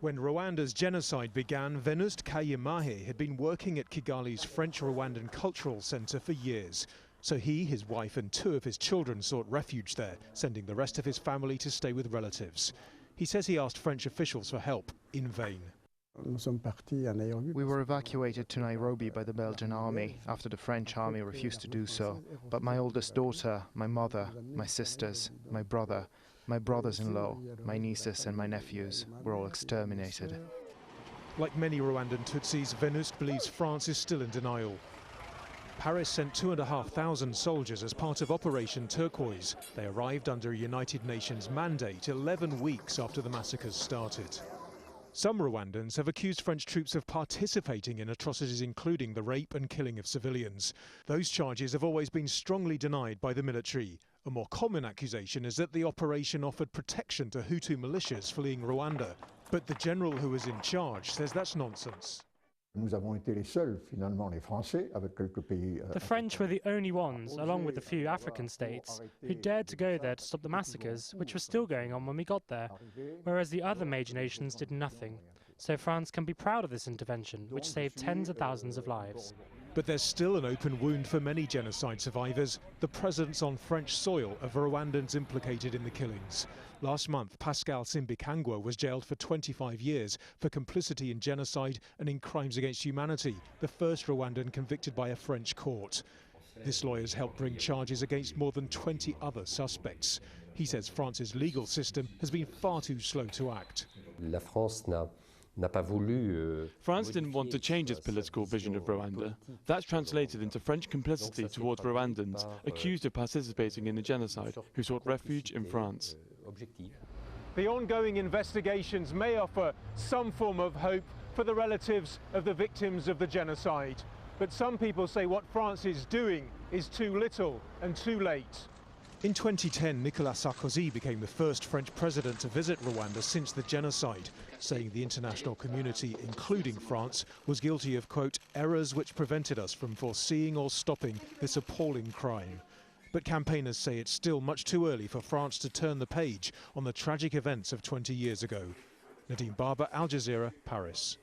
When Rwanda's genocide began, Venuste Kayemahe had been working at Kigali's French-Rwandan Cultural Centre for years. So he, his wife and 2 of his children sought refuge there, sending the rest of his family to stay with relatives. He says he asked French officials for help, in vain. We were evacuated to Nairobi by the Belgian army after the French army refused to do so. But my oldest daughter, my mother, my sisters, my brother, my brothers-in-law, my nieces and my nephews were all exterminated. Like many Rwandan Tutsis, Venuste believes France is still in denial. Paris sent 2,500 soldiers as part of Operation Turquoise. They arrived under a United Nations mandate 11 weeks after the massacres started. Some Rwandans have accused French troops of participating in atrocities including the rape and killing of civilians. Those charges have always been strongly denied by the military. A more common accusation is that the operation offered protection to Hutu militias fleeing Rwanda. But the general who was in charge says that's nonsense. The French were the only ones, along with a few African states, who dared to go there to stop the massacres, which were still going on when we got there, whereas the other major nations did nothing. So France can be proud of this intervention, which saved tens of thousands of lives. But there's still an open wound for many genocide survivors, the presence on French soil of Rwandans implicated in the killings. Last month, Pascal Simbikangwa was jailed for 25 years for complicity in genocide and in crimes against humanity, the first Rwandan convicted by a French court. This lawyer's helped bring charges against more than 20 other suspects. He says France's legal system has been far too slow to act. France didn't want to change its political vision of Rwanda. That's translated into French complicity towards Rwandans accused of participating in the genocide who sought refuge in France. The ongoing investigations may offer some form of hope for the relatives of the victims of the genocide. But some people say what France is doing is too little and too late. In 2010, Nicolas Sarkozy became the first French president to visit Rwanda since the genocide, saying the international community, including France, was guilty of, quote, errors which prevented us from foreseeing or stopping this appalling crime. But campaigners say it's still much too early for France to turn the page on the tragic events of 20 years ago. Nadim, Al Jazeera, Paris.